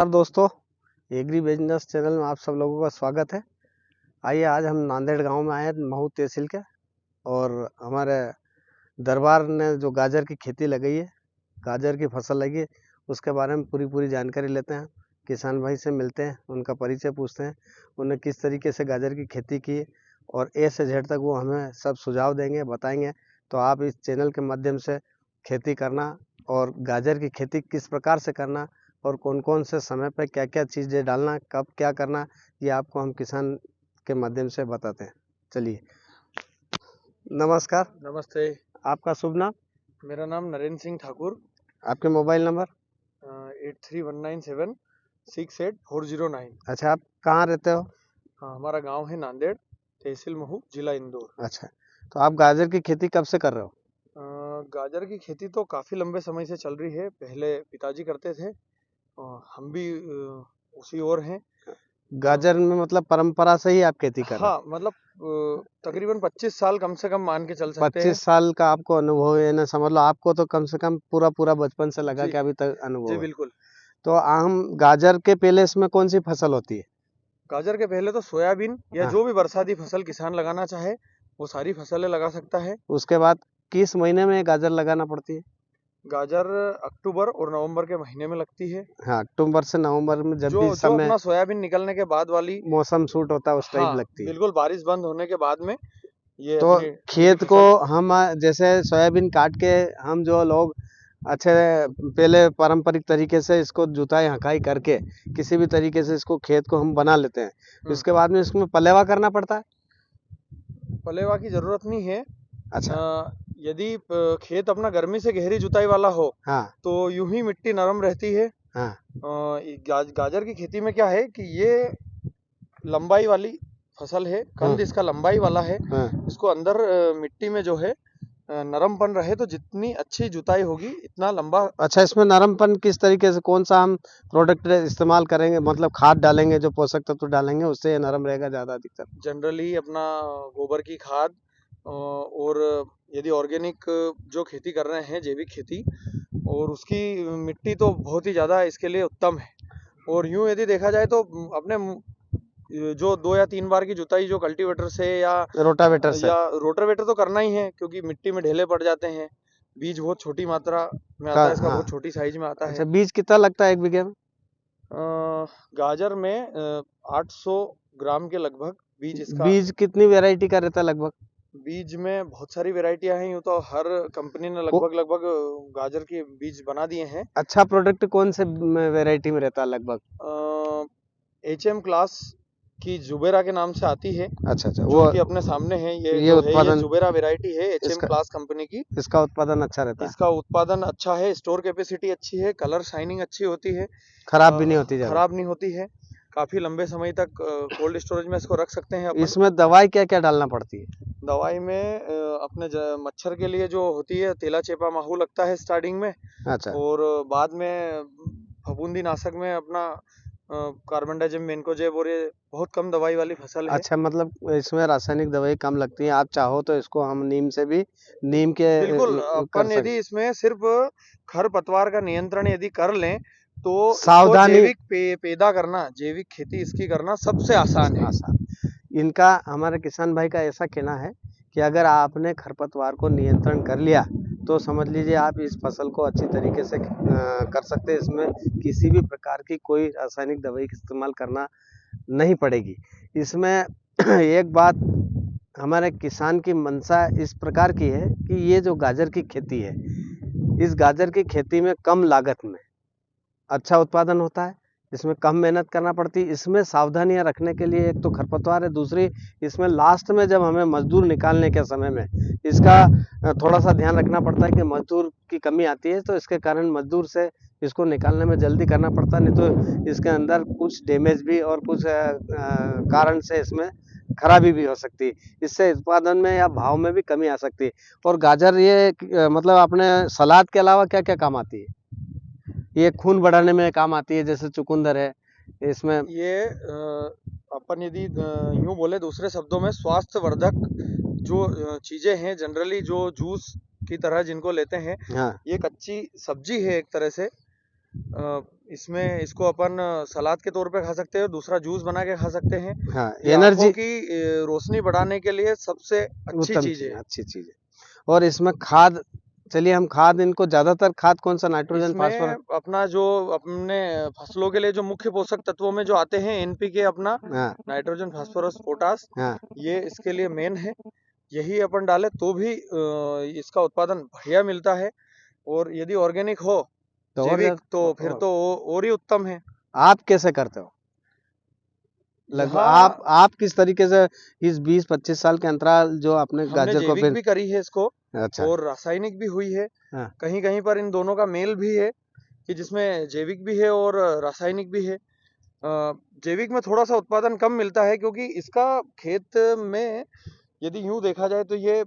दोस्तों, agri business channel में आप सब लोगों का स्वागत है। आइए, आज हम नांदेड़ गांव में आए हैं, महू तहसील के, और हमारे दरबार ने जो गाजर की खेती लगाई है, गाजर की फसल लगी है, उसके बारे में पूरी जानकारी लेते हैं। किसान भाई से मिलते हैं, उनका परिचय पूछते हैं, उन्हें किस तरीके से गाजर की खेती की और ए से जेड तक वो हमें सब सुझाव देंगे, बताएंगे। तो आप इस चैनल के माध्यम से खेती करना और गाजर की खेती किस प्रकार से करना और कौन-कौन से समय पे क्या-क्या चीज़ें डालना, कब क्या करना, ये आपको हम किसान के माध्यम से बताते हैं। चलिए, नमस्कार। नमस्ते। आपका शुभ नाम? मेरा नाम नरेंद्र सिंह ठाकुर। आपके मोबाइल नंबर? 8319768409। अच्छा, आप कहाँ रहते हो? हाँ, हमारा गांव है नांदेड़, तहसील महू, जिला इंदौर। अच्छा, तो आप गाजर की खेती कब से कर रहे हो? गाजर की खेती तो काफ़ी लंबे समय से चल रही है। पहले पिताजी करते थे, हम भी उसी ओर हैं। गाजर में मतलब परंपरा से ही आप खेती कर रहे हो? हाँ, मतलब तकरीबन 25 साल कम से कम मान के चल सकते 25 हैं। साल का आपको अनुभव है ना, समझ लो आपको तो कम से कम पूरा बचपन से लगा जी, के अभी तक जी अनुभव है। बिल्कुल। तो हम गाजर के पहले इसमें कौन सी फसल होती है? गाजर के पहले तो सोयाबीन या हाँ, जो भी बरसाती फसल किसान लगाना चाहे, वो सारी फसलें लगा सकता है। उसके बाद किस महीने में गाजर लगाना पड़ती है? गाजर अक्टूबर और नवंबर के महीने में लगती है। हाँ, अक्टूबर से नवंबर में जब जो भी जो समय अपना सोयाबीन निकलने के बाद वाली, मौसम सूट होता है उस टाइम हाँ लगती है। बिल्कुल, बारिश बंद होने के बाद में ये तो अपनी ठंडी खेत को फसल। हम जैसे सोयाबीन काट के हम जो लोग अच्छे पहले पारंपरिक तरीके से इसको जुताई हकाई करके किसी भी तरीके से इसको खेत को हम बना लेते हैं। इसके बाद में इसमें पलेवा करना पड़ता है। पलेवा की जरूरत नहीं है। अच्छा। यदि खेत अपना गर्मी से गहरी जुताई वाला हो हाँ। तो यूं ही मिट्टी नरम रहती है। हाँ। गाजर की खेती में क्या है कि ये लंबाई वाली फसल है, कंद इसका लंबाई वाला है। हाँ। इसको अंदर मिट्टी में जो है नरमपन रहे, तो जितनी अच्छी जुताई होगी इतना लंबा। अच्छा, इसमें नरमपन किस तरीके से, कौन सा हम प्रोडक्ट इस्तेमाल करेंगे, मतलब खाद डालेंगे, जो पोषक तत्व डालेंगे उससे ये नरम रहेगा ज़्यादा अधिकतर? जनरली अपना गोबर की खाद, और यदि ऑर्गेनिक जो खेती कर रहे हैं, जैविक खेती, और उसकी मिट्टी तो बहुत ही ज़्यादा इसके लिए उत्तम है। और यूं यदि देखा जाए तो अपने जो 2 या 3 बार की जुताई जो कल्टीवेटर से रोटावेटर से? या रोटावेटर तो करना ही है, क्योंकि मिट्टी में ढेले पड़ जाते हैं। बीज बहुत छोटी मात्रा में का आता है, इसका हाँ। बहुत छोटी साइज में आता अच्छा, है। बीज कितना लगता है 1 बीघे में? गाजर में 800 ग्राम के लगभग बीज इसका। बीज कितनी वैरायटी का रहता है लगभग? बीज में बहुत सारी वैरायटियां हैं, यूं तो हर कंपनी ने को लगभग गाजर के बीज बना दिए हैं। अच्छा प्रोडक्ट कौन से वैरायटी में रहता है लगभग? HM क्लास की जुबेरा के नाम से आती है, अच्छा, जो वो कि अपने सामने है। ये ये जो है, ये उत्पादन जुबेरा वैरायटी है HM इसका क्लास कंपनी की। इसका उत्पादन अच्छा रहता है? इसका उत्पादन अच्छा है, स्टोर कैपेसिटी अच्छी है, कलर शाइनिंग अच्छी होती है, खराब भी नहीं होती ज़्यादा? खराब नहीं होती है। काफी लंबे समय तक कोल्ड स्टोरेज में इसको रख सकते हैं अपन। इसमें दवाई क्या-क्या डालना पड़ती है? दवाई में अपने मच्छर के लिए जो होती है, तेला चेपा माहू लगता है स्टार्टिंग में, अच्छा। और बाद में फफूंदी नाशक में अपना कार्बन डाइजिम मेनकोजेब, और ये बहुत कम दवाई वाली फसल है। अच्छा, मतलब इसमें रासायनिक दवाई कम लगती है, आप चाहो तो इसको हम नीम से भी नीम के बिल्कुल, कर अपन सकते। यदि इसमें सिर्फ खरपतवार का नियंत्रण यदि कर लें, तो इसको सावधानी जैविक पैदा करना, जैविक खेती इसकी करना सबसे आसान है। आसान। इनका हमारे किसान भाई का ऐसा कहना है कि अगर आपने खरपतवार को नियंत्रण कर लिया तो समझ लीजिए आप इस फसल को अच्छी तरीके से कर सकते हैं। इसमें किसी भी प्रकार की कोई रासायनिक दवाई का इस्तेमाल करना नहीं पड़ेगी। इसमें एक बात हमारे किसान की मंशा इस प्रकार की है कि ये जो गाजर की खेती है, इस गाजर की खेती में कम लागत में अच्छा उत्पादन होता है। इसमें कम मेहनत करना पड़ती है। इसमें सावधानियां रखने के लिए एक तो खरपतवार है, दूसरी इसमें लास्ट में जब हमें मजदूर निकालने के समय में इसका थोड़ा सा ध्यान रखना पड़ता है कि मजदूर की कमी आती है, तो इसके कारण मजदूर से इसको निकालने में जल्दी करना पड़ता है, नहीं तो इसके अंदर कुछ डैमेज भी और कुछ कारण से इसमें खराबी भी हो सकती है। इससे उत्पादन में या भाव में भी कमी आ सकती है। और गाजर ये मतलब अपने सलाद के अलावा क्या क्या काम आती है? ये खून बढ़ाने में काम आती है, जैसे चुकंदर है इसमें। ये अपन यदि यूं बोले दूसरे शब्दों में, स्वास्थ्यवर्धक जो चीजें हैं, जनरली जो जूस की तरह जिनको लेते हैं, हाँ। ये कच्ची सब्जी है एक तरह से। इसमें इसको अपन सलाद के तौर पे खा सकते हैं, दूसरा जूस बना के खा सकते हैं। हाँ, ये आंखों एनर्जी की रोशनी बढ़ाने के लिए सबसे अच्छी उत्तम चीज चीज है। अच्छी चीज है। और इसमें खाद, चलिए हम खाद, इनको ज्यादातर खाद कौन सा, नाइट्रोजन, इसमें फास्फोरस? अपना जो अपने फसलों के लिए जो मुख्य पोषक तत्वों में जो आते हैं, एनपीके अपना, हाँ नाइट्रोजन, फास्फोरस, पोटास, हाँ। ये इसके लिए मेन है। यही अपन डाले तो भी इसका उत्पादन बढ़िया मिलता है। और यदि ऑर्गेनिक हो, तो और जैविक, तो फिर तो और ही उत्तम है। आप कैसे करते हो लगभग? यहाँ आप किस तरीके से इस 20-25 साल के अंतराल जो अपने हमने गाजर को जैविक फिर? भी करी है इसको, अच्छा। और रासायनिक भी हुई है। हाँ कहीं कहीं पर इन दोनों का मेल भी है, कि जिसमें जैविक भी है और रासायनिक भी है। जैविक में थोड़ा सा उत्पादन कम मिलता है, क्योंकि इसका खेत में यदि यूं देखा जाए तो ये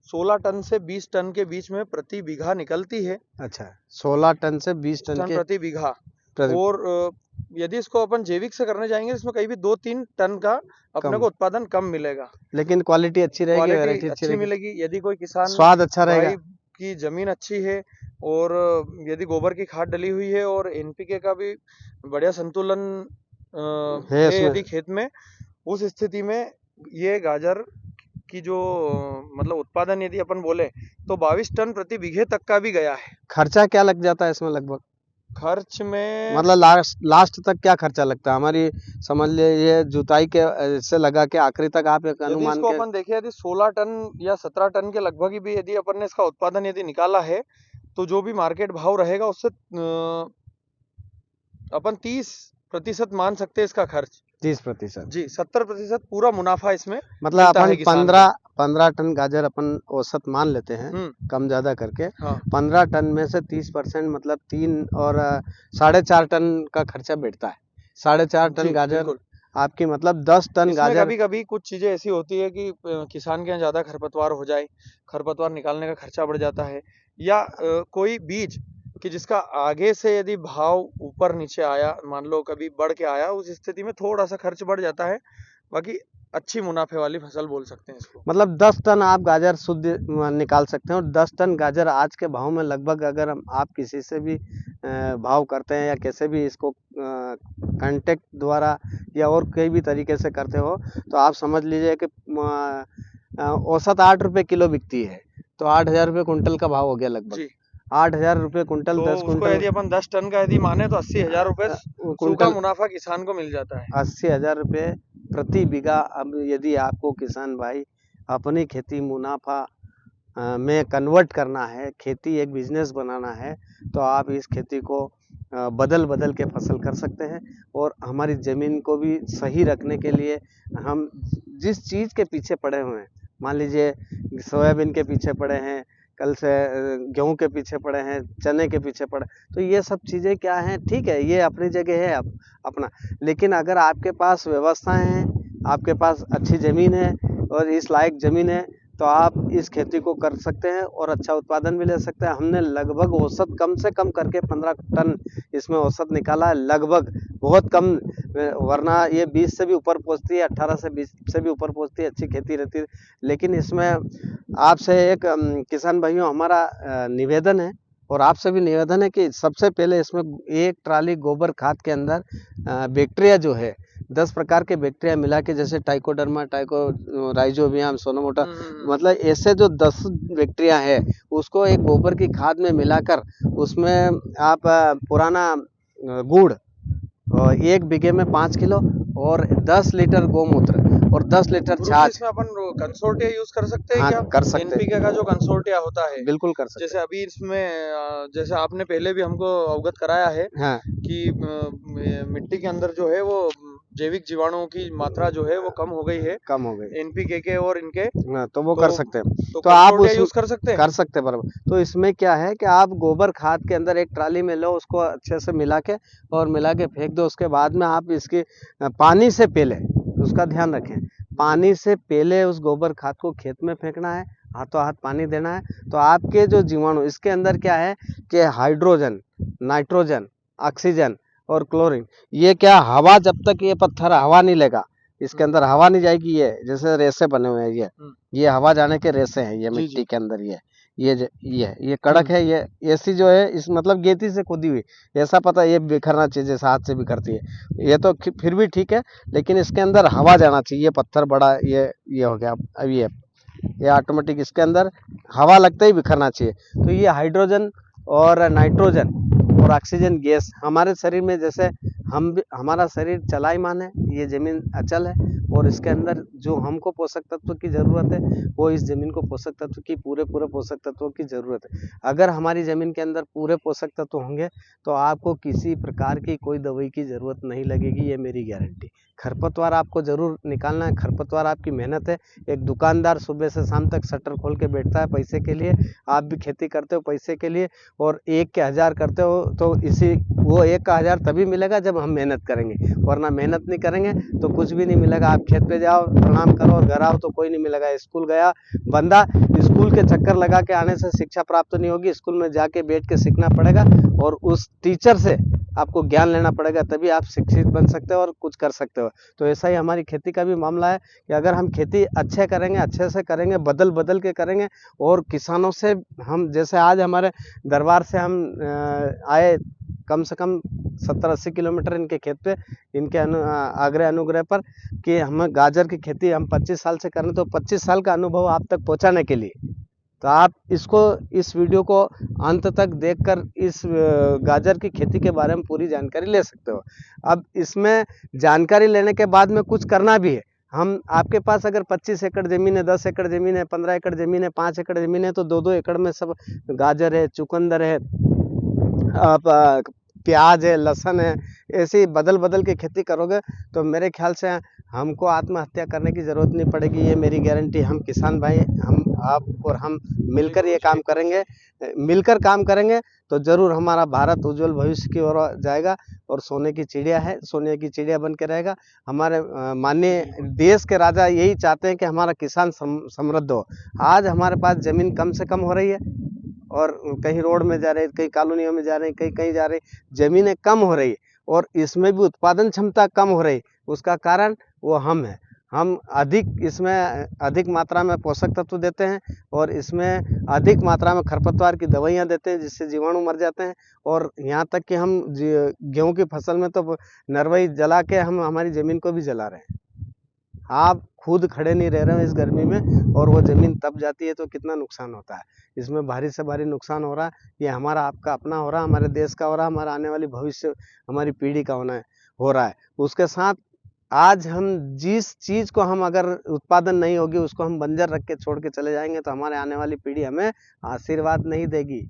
16 टन से 20 टन के बीच में प्रति बीघा निकलती है। अच्छा, 16 टन से 20 टन टन के प्रति बीघा। प्रति और यदि इसको अपन जैविक से करने जाएंगे, इसमें कहीं भी 2-3 टन का अपने कम, को उत्पादन कम मिलेगा। लेकिन क्वालिटी अच्छी रहेगी, क्वालिटी वैरायटी अच्छी अच्छी रहेगी, मिलेगी। यदि कोई किसान स्वाद अच्छा रहेगा। भाई की जमीन अच्छी है, और यदि गोबर की खाद डली हुई है, और एनपीके का भी बढ़िया संतुलन है है उसमें। यदि खेत में, उस स्थिति में ये गाजर की जो मतलब उत्पादन यदि अपन बोले तो 22 टन प्रति बीघे तक का भी गया है। खर्चा क्या लग जाता है इसमें लगभग? खर्च में मतलब लास्ट तक क्या खर्चा लगता है? हमारी समझ लिए ये जुताई के से लगा के आखिरी तक आप एक यदि अनुमान इसको के? अपन देखें, यदि 16 टन या 17 टन के लगभग ही भी यदि अपन ने इसका उत्पादन यदि निकाला है, तो जो भी मार्केट भाव रहेगा उससे अपन 30% मान सकते हैं इसका खर्च। 30%? जी, 70% पूरा मुनाफा इसमें मतलब मिलता अपन है किसान को। 15 टन गाजर अपन औसत मान लेते हैं, कम ज्यादा करके। हाँ 15 टन में से 30% मतलब 3 और 4.5 टन का खर्चा बैठता है। 4.5 टन जी गाजर बिल्कुल। आपकी, मतलब 10 टन इसमें गाजर। कभी कभी कुछ चीजें ऐसी होती है कि किसान के यहाँ ज्यादा खरपतवार हो जाए, खरपतवार निकालने का खर्चा बढ़ जाता है, या कोई बीज कि जिसका आगे से यदि भाव ऊपर नीचे आया, मान लो कभी बढ़ के आया, उस स्थिति में थोड़ा सा खर्च बढ़ जाता है। बाकी अच्छी मुनाफे वाली फसल बोल सकते हैं इसको। मतलब 10 टन आप गाजर शुद्ध निकाल सकते हैं। और 10 टन गाजर आज के भाव में लगभग, अगर हम आप किसी से भी भाव करते हैं या कैसे भी इसको कांटेक्ट द्वारा या और कई भी तरीके से करते हो, तो आप समझ लीजिए कि औसत 8 रुपए किलो बिकती है। तो 8,000 रुपये कुंटल का भाव हो गया लगभग। जी, 8,000 रुपये कुंटल, तो 10 उसको कुंटल यदि अपन 10 टन का यदि माने तो 80,000 रुपए सूखा कुंटल मुनाफा किसान को मिल जाता है। 80,000 रुपये प्रति बीघा। अब यदि आपको किसान भाई अपनी खेती मुनाफा में कन्वर्ट करना है, खेती एक बिजनेस बनाना है, तो आप इस खेती को बदल बदल के फसल कर सकते हैं। और हमारी ज़मीन को भी सही रखने के लिए हम जिस चीज़ के पीछे पड़े हुए हैं, मान लीजिए सोयाबीन के पीछे पड़े हैं, कल से गेहूं के पीछे पड़े हैं, चने के पीछे पड़े, तो ये सब चीज़ें क्या हैं, ठीक है, ये अपनी जगह है अपना। लेकिन अगर आपके पास व्यवस्थाएं हैं, आपके पास अच्छी ज़मीन है और इस लायक ज़मीन है, तो आप इस खेती को कर सकते हैं और अच्छा उत्पादन भी ले सकते हैं। हमने लगभग औसत कम से कम करके 15 टन इसमें औसत निकाला है, लगभग, बहुत कम, वरना ये 20 से भी ऊपर पहुंचती है, 18 से 20 से भी ऊपर पहुंचती है, अच्छी खेती रहती है। लेकिन इसमें आपसे एक किसान भाइयों हमारा निवेदन है, और आपसे भी निवेदन है कि सबसे पहले इसमें एक ट्राली गोबर खाद के अंदर बैक्टीरिया जो है 10 प्रकार के बैक्टीरिया मिला के, जैसे टाइकोडर्मा, राइजोबियम, सोनोमोटा, मतलब ऐसे जो 10 बैक्टीरिया है, उसको एक गोबर की खाद में मिलाकर उसमें आप पुराना गुड़, और 1 बीघे में 5 किलो, और 10 लीटर गोमूत्र, और 10 लीटर गुरु जी, छाछ। इसमें अपन कंसोर्टिया यूज कर सकते हैं हाँ, क्या? कर सकते हैं, एनपीके का जो कंसोर्टिया होता है, बिल्कुल कर सकते जैसे अभी इसमें जैसे आपने पहले भी हमको अवगत कराया है हैं। हाँ, कि मिट्टी के अंदर जो है वो जैविक जीवाणुओं की मात्रा जो है वो कम हो गई है, कम हो गई। एनपीके के और इनके, हाँ, तो वो कर सकते हैं। तो तो आप कंसोर्टिया उस यूज कर सकते हैं। कर सकते हैं बराबर। तो इसमें क्या है कि आप गोबर खाद के अंदर एक ट्राली में लो, उसको अच्छे से मिला के और मिला के फेंक दो। उसके बाद में आप इसके पानी से पहले उसका ध्यान रखें, पानी से पहले उस गोबर खाद को खेत में फेंकना है, हाथों हाथ पानी देना है। तो आपके जो जीवाणु, इसके अंदर क्या है कि हाइड्रोजन, नाइट्रोजन, ऑक्सीजन और क्लोरीन, ये क्या, हवा, जब तक ये पत्थर हवा नहीं लेगा, इसके अंदर हवा नहीं जाएगी, ये जैसे रेसे बने हुए हैं, ये हवा जाने के रेसे हैं, ये जी, मिट्टी जी। के अंदर ये कड़क है, ये ऐसी जो है इस मतलब गेती से खुदी हुई, ऐसा पता ये बिखरना चाहिए जैसे हाथ से बिखरती है। ये तो फिर भी ठीक है, लेकिन इसके अंदर हवा जाना चाहिए। ये पत्थर बड़ा ये हो गया। अब ये ऑटोमेटिक इसके अंदर हवा लगते ही बिखरना चाहिए। तो ये हाइड्रोजन और नाइट्रोजन और ऑक्सीजन गैस हमारे शरीर में, जैसे हमारा शरीर चलायमान है, ये जमीन अचल है, और इसके अंदर जो हमको पोषक तत्व की जरूरत है वो इस जमीन को पोषक तत्व की पूरे पोषक तत्वों की जरूरत है। अगर हमारी जमीन के अंदर पूरे पोषक तत्व होंगे तो आपको किसी प्रकार की कोई दवाई की जरूरत नहीं लगेगी, ये मेरी गारंटी। खरपतवार आपको जरूर निकालना है, खरपतवार आपकी मेहनत है। एक दुकानदार सुबह से शाम तक शटर खोल के बैठता है पैसे के लिए, आप भी खेती करते हो पैसे के लिए, और 1 के 1000 करते हो तो वो 1 का 1000 तभी मिलेगा जब हम मेहनत करेंगे, वरना मेहनत नहीं करेंगे तो कुछ भी नहीं मिलेगा। आप खेत पे जाओ, प्रणाम करो और घर आओ तो कोई नहीं मिलेगा। स्कूल गया बंदा, स्कूल के चक्कर लगा के आने से शिक्षा प्राप्त नहीं होगी, स्कूल में जाके बैठ के सीखना पड़ेगा और उस टीचर से आपको ज्ञान लेना पड़ेगा, तभी आप शिक्षित बन सकते हो और कुछ कर सकते हो। तो ऐसा ही हमारी खेती का भी मामला है कि अगर हम खेती अच्छे करेंगे, अच्छे से करेंगे, बदल बदल के करेंगे, और किसानों से हम, जैसे आज हमारे दरबार से हम आए कम से कम 70-80 किलोमीटर इनके खेत पे, इनके आग्रह अनुग्रह पर, कि हमें गाजर की खेती हम 25 साल से कर रहे हैं, तो 25 साल का अनुभव आप तक पहुंचाने के लिए तो आप इस वीडियो को अंत तक देखकर इस गाजर की खेती के बारे में पूरी जानकारी ले सकते हो। अब इसमें जानकारी लेने के बाद में कुछ करना भी है। हम, आपके पास अगर 25 एकड़ ज़मीन है, 10 एकड़ ज़मीन है, 15 एकड़ ज़मीन है, 5 एकड़ ज़मीन है, तो 2-2 एकड़ में सब गाजर है, चुकंदर है, आप प्याज है, लहसुन है, ऐसे बदल बदल के खेती करोगे तो मेरे ख्याल से हमको आत्महत्या करने की ज़रूरत नहीं पड़ेगी, ये मेरी गारंटी। हम किसान भाई, हम, आप और हम मिलकर ये काम करेंगे, मिलकर काम करेंगे तो ज़रूर हमारा भारत उज्जवल भविष्य की ओर जाएगा और सोने की चिड़िया है, सोने की चिड़िया बन के रहेगा। हमारे माननीय देश के राजा यही चाहते हैं कि हमारा किसान समृद्ध हो। आज हमारे पास ज़मीन कम से कम हो रही है, और कहीं रोड में जा रहे हैं, कहीं कॉलोनियों में जा रहे हैं, कहीं कहीं जा रहे हैं, ज़मीनें कम हो रही है, और इसमें भी उत्पादन क्षमता कम हो रही। उसका कारण वो हम हैं। हम इसमें अधिक मात्रा में पोषक तत्व देते हैं, और इसमें अधिक मात्रा में खरपतवार की दवाइयाँ देते हैं, जिससे जीवाणु मर जाते हैं। और यहाँ तक कि हम गेहूँ की फसल में तो नरवई जला के हम हमारी ज़मीन को भी जला रहे हैं। आप खुद खड़े नहीं रह रहे हो इस गर्मी में, और वो ज़मीन तप जाती है तो कितना नुकसान होता है। इसमें भारी से भारी नुकसान हो रहा है, ये हमारा आपका अपना हो रहा है, हमारे देश का हो रहा है, हमारा आने वाली भविष्य, हमारी पीढ़ी का हो रहा है। उसके साथ आज हम जिस चीज़ को हम अगर उत्पादन नहीं होगी उसको हम बंजर रख के छोड़ के चले जाएंगे, तो हमारे आने वाली पीढ़ी हमें आशीर्वाद नहीं देगी,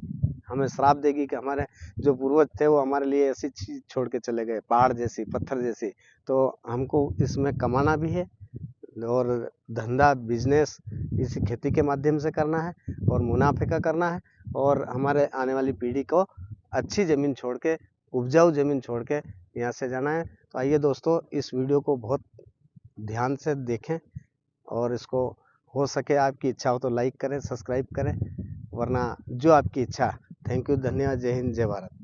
हमें श्राप देगी कि हमारे जो पूर्वज थे वो हमारे लिए ऐसी चीज़ छोड़ के चले गए, पहाड़ जैसी, पत्थर जैसी। तो हमको इसमें कमाना भी है, और धंधा, बिजनेस इसी खेती के माध्यम से करना है, और मुनाफे का करना है, और हमारे आने वाली पीढ़ी को अच्छी ज़मीन छोड़ के, उपजाऊ ज़मीन छोड़ के यहाँ से जाना है। तो आइए दोस्तों, इस वीडियो को बहुत ध्यान से देखें, और इसको हो सके आपकी इच्छा हो तो लाइक करें, सब्सक्राइब करें, वरना जो आपकी इच्छा। थैंक यू, धन्यवाद, जय हिंद, जय भारत।